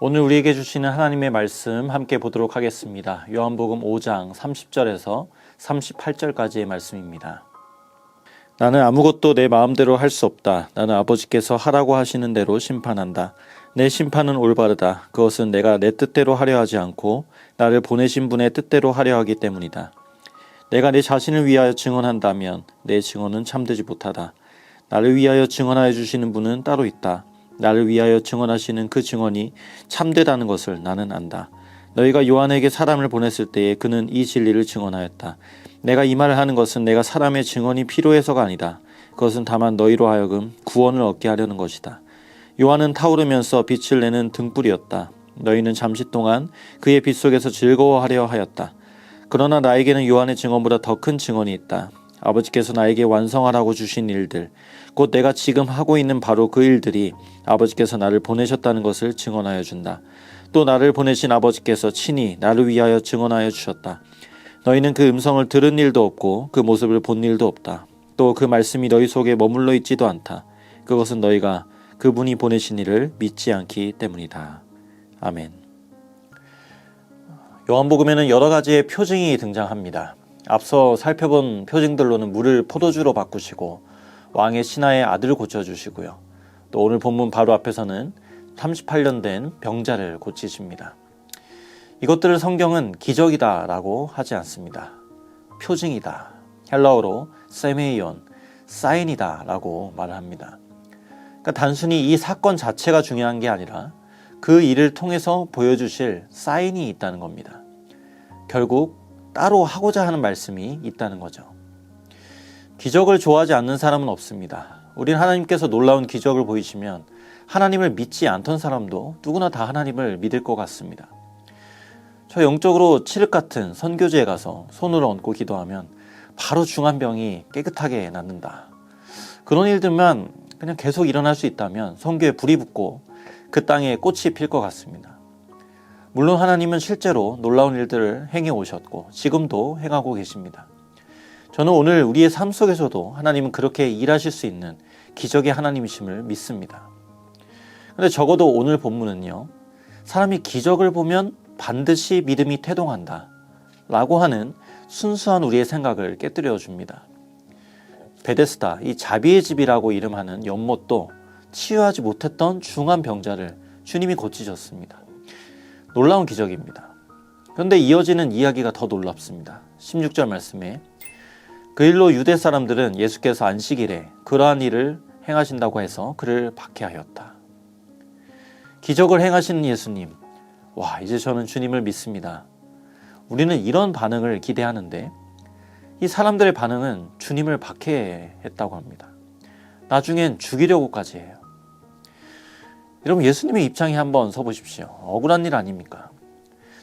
오늘 우리에게 주시는 하나님의 말씀 함께 보도록 하겠습니다. 요한복음 5장 30절에서 38절까지의 말씀입니다. 나는 아무것도 내 마음대로 할 수 없다. 나는 아버지께서 하라고 하시는 대로 심판한다. 내 심판은 올바르다. 그것은 내가 내 뜻대로 하려 하지 않고 나를 보내신 분의 뜻대로 하려 하기 때문이다. 내가 내 자신을 위하여 증언한다면 내 증언은 참되지 못하다. 나를 위하여 증언하여 주시는 분은 따로 있다. 나를 위하여 증언하시는 그 증언이 참되다는 것을 나는 안다. 너희가 요한에게 사람을 보냈을 때에 그는 이 진리를 증언하였다. 내가 이 말을 하는 것은 내가 사람의 증언이 필요해서가 아니다. 그것은 다만 너희로 하여금 구원을 얻게 하려는 것이다. 요한은 타오르면서 빛을 내는 등불이었다. 너희는 잠시 동안 그의 빛 속에서 즐거워하려 하였다. 그러나 나에게는 요한의 증언보다 더 큰 증언이 있다. 아버지께서 나에게 완성하라고 주신 일들, 곧 내가 지금 하고 있는 바로 그 일들이 아버지께서 나를 보내셨다는 것을 증언하여 준다. 또 나를 보내신 아버지께서 친히 나를 위하여 증언하여 주셨다. 너희는 그 음성을 들은 일도 없고 그 모습을 본 일도 없다. 또 그 말씀이 너희 속에 머물러 있지도 않다. 그것은 너희가 그분이 보내신 이를 믿지 않기 때문이다. 아멘. 요한복음에는 여러 가지의 표징이 등장합니다. 앞서 살펴본 표징들로는 물을 포도주로 바꾸시고 왕의 신하의 아들을 고쳐주시고요. 또 오늘 본문 바로 앞에서는 38년 된 병자를 고치십니다. 이것들을 성경은 기적이다 라고 하지 않습니다. 표징이다. 헬라어로 세메이온, 사인이다 라고 말을 합니다. 그러니까 단순히 이 사건 자체가 중요한 게 아니라 그 일을 통해서 보여주실 사인이 있다는 겁니다. 결국 따로 하고자 하는 말씀이 있다는 거죠. 기적을 좋아하지 않는 사람은 없습니다. 우린 하나님께서 놀라운 기적을 보이시면 하나님을 믿지 않던 사람도 누구나 다 하나님을 믿을 것 같습니다. 저 영적으로 칠흑 같은 선교지에 가서 손을 얹고 기도하면 바로 중한 병이 깨끗하게 낫는다. 그런 일들만 그냥 계속 일어날 수 있다면 선교에 불이 붙고 그 땅에 꽃이 필 것 같습니다. 물론 하나님은 실제로 놀라운 일들을 행해 오셨고 지금도 행하고 계십니다. 저는 오늘 우리의 삶 속에서도 하나님은 그렇게 일하실 수 있는 기적의 하나님이심을 믿습니다. 그런데 적어도 오늘 본문은요, 사람이 기적을 보면 반드시 믿음이 태동한다 라고 하는 순수한 우리의 생각을 깨뜨려 줍니다. 베데스다, 이 자비의 집이라고 이름하는 연못도 치유하지 못했던 중한 병자를 주님이 고치셨습니다. 놀라운 기적입니다. 그런데 이어지는 이야기가 더 놀랍습니다. 16절 말씀에 그 일로 유대 사람들은 예수께서 안식일에 그러한 일을 행하신다고 해서 그를 박해하였다. 기적을 행하시는 예수님, 와, 이제 저는 주님을 믿습니다. 우리는 이런 반응을 기대하는데 이 사람들의 반응은 주님을 박해했다고 합니다. 나중엔 죽이려고까지 해요. 여러분, 예수님의 입장에 한번 서보십시오. 억울한 일 아닙니까?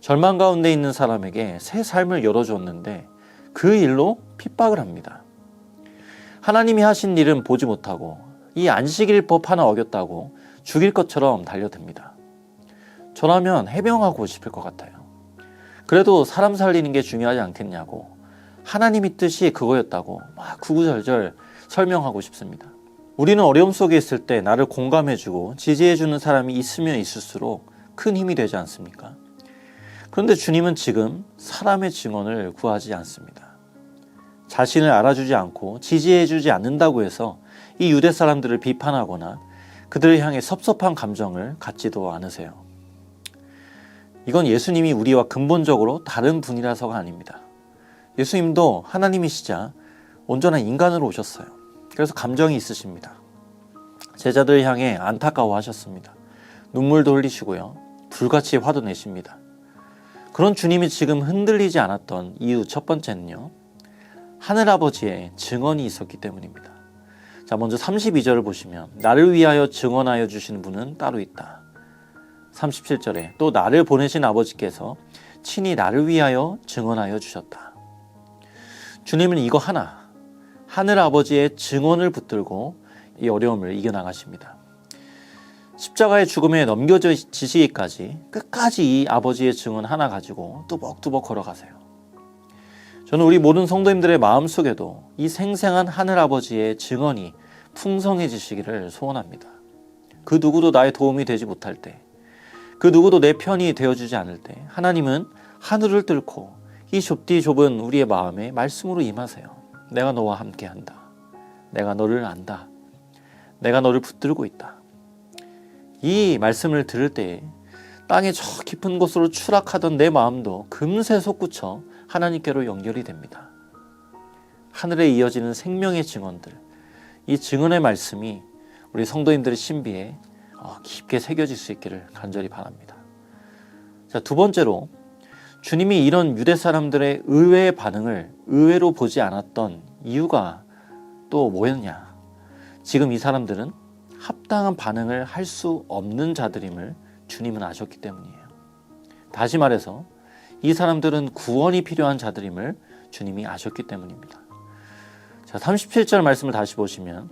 절망 가운데 있는 사람에게 새 삶을 열어주었는데 그 일로 핍박을 합니다. 하나님이 하신 일은 보지 못하고 이 안식일법 하나 어겼다고 죽일 것처럼 달려듭니다. 저라면 해명하고 싶을 것 같아요. 그래도 사람 살리는 게 중요하지 않겠냐고, 하나님의 뜻이 그거였다고 막 구구절절 설명하고 싶습니다. 우리는 어려움 속에 있을 때 나를 공감해주고 지지해주는 사람이 있으면 있을수록 큰 힘이 되지 않습니까? 그런데 주님은 지금 사람의 증언을 구하지 않습니다. 자신을 알아주지 않고 지지해주지 않는다고 해서 이 유대 사람들을 비판하거나 그들을 향해 섭섭한 감정을 갖지도 않으세요. 이건 예수님이 우리와 근본적으로 다른 분이라서가 아닙니다. 예수님도 하나님이시자 온전한 인간으로 오셨어요. 그래서 감정이 있으십니다. 제자들 향해 안타까워하셨습니다. 눈물도 흘리시고요. 불같이 화도 내십니다. 그런 주님이 지금 흔들리지 않았던 이유 첫 번째는요, 하늘아버지의 증언이 있었기 때문입니다. 자, 먼저 32절을 보시면 나를 위하여 증언하여 주시는 분은 따로 있다. 37절에 또 나를 보내신 아버지께서 친히 나를 위하여 증언하여 주셨다. 주님은 이거 하나, 하늘아버지의 증언을 붙들고 이 어려움을 이겨나가십니다. 십자가의 죽음에 넘겨지시기까지 끝까지 이 아버지의 증언 하나 가지고 뚜벅뚜벅 걸어가세요. 저는 우리 모든 성도님들의 마음속에도 이 생생한 하늘아버지의 증언이 풍성해지시기를 소원합니다. 그 누구도 나의 도움이 되지 못할 때, 그 누구도 내 편이 되어주지 않을 때 하나님은 하늘을 뚫고 이 좁디 좁은 우리의 마음에 말씀으로 임하세요. 내가 너와 함께한다. 내가 너를 안다. 내가 너를 붙들고 있다. 이 말씀을 들을 때 땅의 저 깊은 곳으로 추락하던 내 마음도 금세 솟구쳐 하나님께로 연결이 됩니다. 하늘에 이어지는 생명의 증언들, 이 증언의 말씀이 우리 성도님들의 신비에 깊게 새겨질 수 있기를 간절히 바랍니다. 자, 두 번째로 주님이 이런 유대 사람들의 의외의 반응을 의외로 보지 않았던 이유가 또 뭐였냐? 지금 이 사람들은 합당한 반응을 할 수 없는 자들임을 주님은 아셨기 때문이에요. 다시 말해서 이 사람들은 구원이 필요한 자들임을 주님이 아셨기 때문입니다. 자, 37절 말씀을 다시 보시면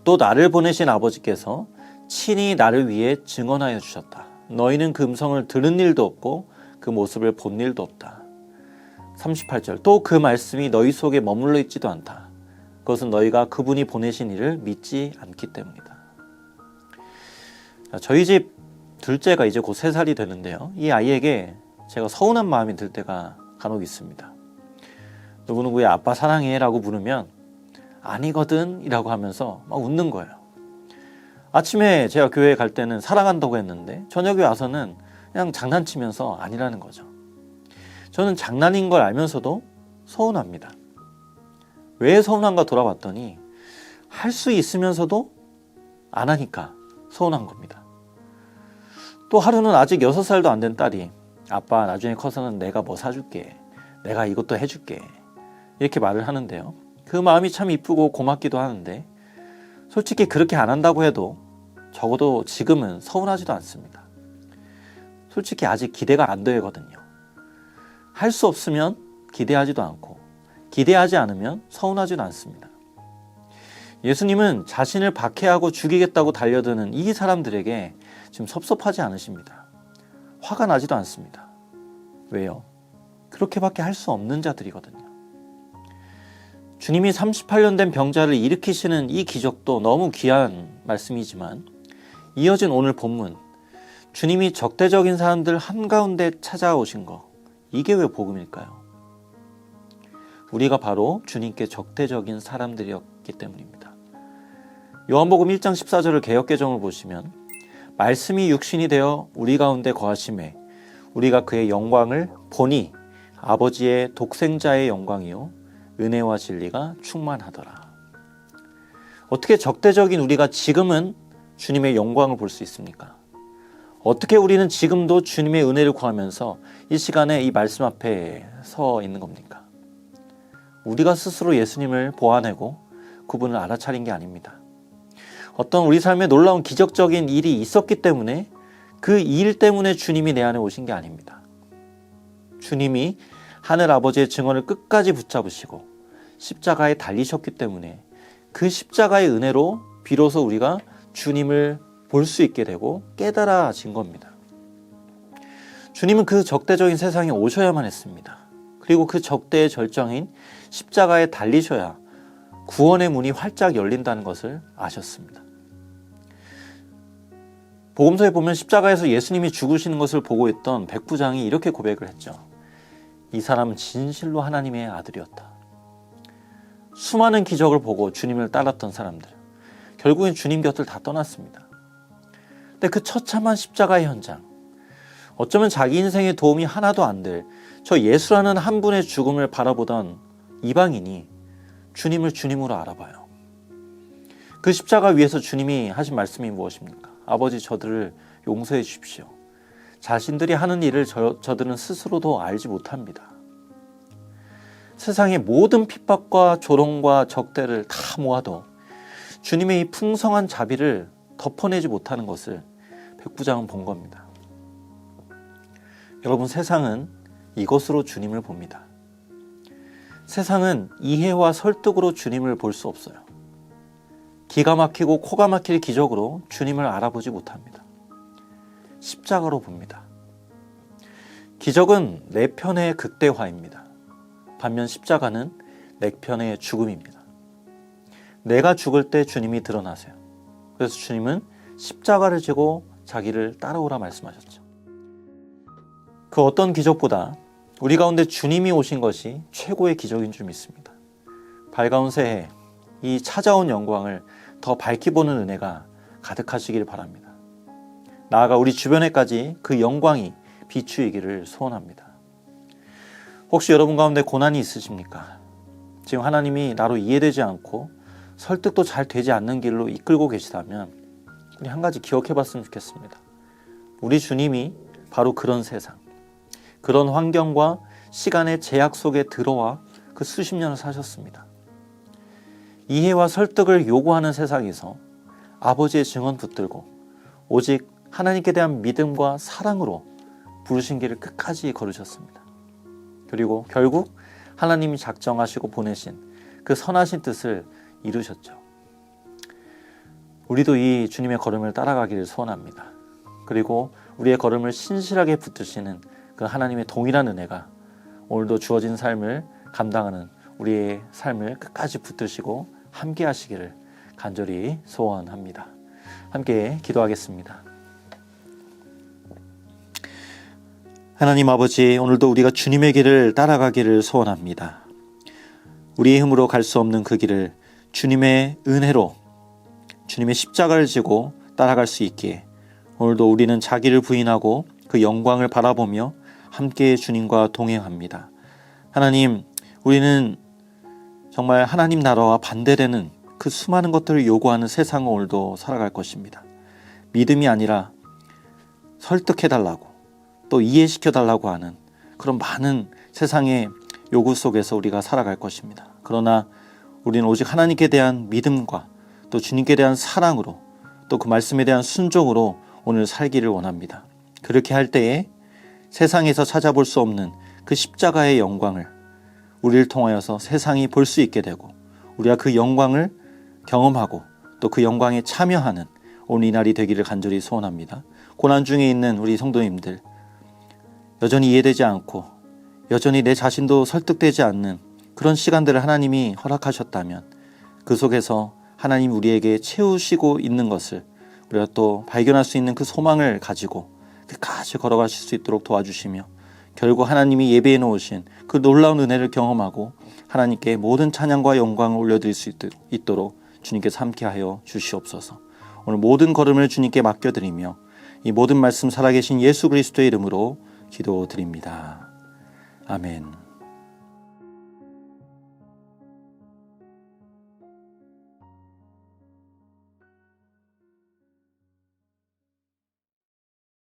또 나를 보내신 아버지께서 친히 나를 위해 증언하여 주셨다. 너희는 그 음성을 들은 일도 없고 그 모습을 본 일도 없다. 38절 또 그 말씀이 너희 속에 머물러 있지도 않다. 그것은 너희가 그분이 보내신 이를 믿지 않기 때문이다. 자, 저희 집 둘째가 이제 곧 3살이 되는데요. 이 아이에게 제가 서운한 마음이 들 때가 간혹 있습니다. 누구누구의 아빠 사랑해 라고 부르면 아니거든 이라고 하면서 막 웃는 거예요. 아침에 제가 교회에 갈 때는 사랑한다고 했는데 저녁에 와서는 그냥 장난치면서 아니라는 거죠. 저는 장난인 걸 알면서도 서운합니다. 왜 서운한가 돌아봤더니 할 수 있으면서도 안 하니까 서운한 겁니다. 또 하루는 아직 6살도 안 된 딸이 아빠 나중에 커서는 내가 뭐 사줄게. 내가 이것도 해줄게. 이렇게 말을 하는데요. 그 마음이 참 이쁘고 고맙기도 하는데 솔직히 그렇게 안 한다고 해도 적어도 지금은 서운하지도 않습니다. 솔직히 아직 기대가 안 되거든요. 할 수 없으면 기대하지도 않고 기대하지 않으면 서운하지도 않습니다. 예수님은 자신을 박해하고 죽이겠다고 달려드는 이 사람들에게 지금 섭섭하지 않으십니다. 화가 나지도 않습니다. 왜요? 그렇게밖에 할 수 없는 자들이거든요. 주님이 38년 된 병자를 일으키시는 이 기적도 너무 귀한 말씀이지만 이어진 오늘 본문 주님이 적대적인 사람들 한가운데 찾아오신 거 이게 왜 복음일까요? 우리가 바로 주님께 적대적인 사람들이었기 때문입니다. 요한복음 1장 14절을 개역개정을 보시면 말씀이 육신이 되어 우리 가운데 거하심에 우리가 그의 영광을 보니 아버지의 독생자의 영광이요 은혜와 진리가 충만하더라. 어떻게 적대적인 우리가 지금은 주님의 영광을 볼 수 있습니까? 어떻게 우리는 지금도 주님의 은혜를 구하면서 이 시간에 이 말씀 앞에 서 있는 겁니까? 우리가 스스로 예수님을 보아내고 그분을 알아차린 게 아닙니다. 어떤 우리 삶에 놀라운 기적적인 일이 있었기 때문에 그 일 때문에 주님이 내 안에 오신 게 아닙니다. 주님이 하늘 아버지의 증언을 끝까지 붙잡으시고 십자가에 달리셨기 때문에 그 십자가의 은혜로 비로소 우리가 주님을 볼 수 있게 되고 깨달아진 겁니다. 주님은 그 적대적인 세상에 오셔야만 했습니다. 그리고 그 적대의 절정인 십자가에 달리셔야 구원의 문이 활짝 열린다는 것을 아셨습니다. 복음서에 보면 십자가에서 예수님이 죽으시는 것을 보고 있던 백부장이 이렇게 고백을 했죠. 이 사람은 진실로 하나님의 아들이었다. 수많은 기적을 보고 주님을 따랐던 사람들, 결국엔 주님 곁을 다 떠났습니다. 근데 그 처참한 십자가의 현장, 어쩌면 자기 인생에 도움이 하나도 안 될 저 예수라는 한 분의 죽음을 바라보던 이방인이 주님을 주님으로 알아봐요. 그 십자가 위에서 주님이 하신 말씀이 무엇입니까? 아버지 저들을 용서해 주십시오. 자신들이 하는 일을 저들은 스스로도 알지 못합니다. 세상의 모든 핍박과 조롱과 적대를 다 모아도 주님의 이 풍성한 자비를 덮어내지 못하는 것을 백부장은 본 겁니다. 여러분, 세상은 이것으로 주님을 봅니다. 세상은 이해와 설득으로 주님을 볼 수 없어요. 기가 막히고 코가 막힐 기적으로 주님을 알아보지 못합니다. 십자가로 봅니다. 기적은 내 편의 극대화입니다. 반면 십자가는 내 편의 죽음입니다. 내가 죽을 때 주님이 드러나세요. 그래서 주님은 십자가를 지고 자기를 따라오라 말씀하셨죠. 그 어떤 기적보다 우리 가운데 주님이 오신 것이 최고의 기적인 줄 믿습니다. 밝아온 새해 이 찾아온 영광을 더 밝히 보는 은혜가 가득하시길 바랍니다. 나아가 우리 주변에까지 그 영광이 비추이기를 소원합니다. 혹시 여러분 가운데 고난이 있으십니까? 지금 하나님이 나로 이해되지 않고 설득도 잘 되지 않는 길로 이끌고 계시다면 우리 한 가지 기억해 봤으면 좋겠습니다. 우리 주님이 바로 그런 세상, 그런 환경과 시간의 제약 속에 들어와 그 수십 년을 사셨습니다. 이해와 설득을 요구하는 세상에서 아버지의 증언 붙들고 오직 하나님께 대한 믿음과 사랑으로 부르신 길을 끝까지 걸으셨습니다. 그리고 결국 하나님이 작정하시고 보내신 그 선하신 뜻을 이루셨죠. 우리도 이 주님의 걸음을 따라가기를 소원합니다. 그리고 우리의 걸음을 신실하게 붙드시는 그 하나님의 동일한 은혜가 오늘도 주어진 삶을 감당하는 우리의 삶을 끝까지 붙드시고 함께 하시기를 간절히 소원합니다. 함께 기도하겠습니다. 하나님 아버지, 오늘도 우리가 주님의 길을 따라가기를 소원합니다. 우리의 힘으로 갈 수 없는 그 길을 주님의 은혜로, 주님의 십자가를 지고 따라갈 수 있기에 오늘도 우리는 자기를 부인하고 그 영광을 바라보며 함께 주님과 동행합니다. 하나님, 우리는 정말 하나님 나라와 반대되는 그 수많은 것들을 요구하는 세상을 오늘도 살아갈 것입니다. 믿음이 아니라 설득해달라고 또 이해시켜달라고 하는 그런 많은 세상의 요구 속에서 우리가 살아갈 것입니다. 그러나 우리는 오직 하나님께 대한 믿음과 또 주님께 대한 사랑으로 또 그 말씀에 대한 순종으로 오늘 살기를 원합니다. 그렇게 할 때에 세상에서 찾아볼 수 없는 그 십자가의 영광을 우리를 통하여서 세상이 볼 수 있게 되고 우리가 그 영광을 경험하고 또 그 영광에 참여하는 오늘 이날이 되기를 간절히 소원합니다. 고난 중에 있는 우리 성도님들, 여전히 이해되지 않고 여전히 내 자신도 설득되지 않는 그런 시간들을 하나님이 허락하셨다면 그 속에서 하나님 우리에게 채우시고 있는 것을 우리가 또 발견할 수 있는 그 소망을 가지고 끝까지 걸어가실 수 있도록 도와주시며 결국 하나님이 예배해 놓으신 그 놀라운 은혜를 경험하고 하나님께 모든 찬양과 영광을 올려드릴 수 있도록 주님께서 함께하여 주시옵소서. 오늘 모든 걸음을 주님께 맡겨드리며 이 모든 말씀 살아계신 예수 그리스도의 이름으로 기도드립니다. 아멘.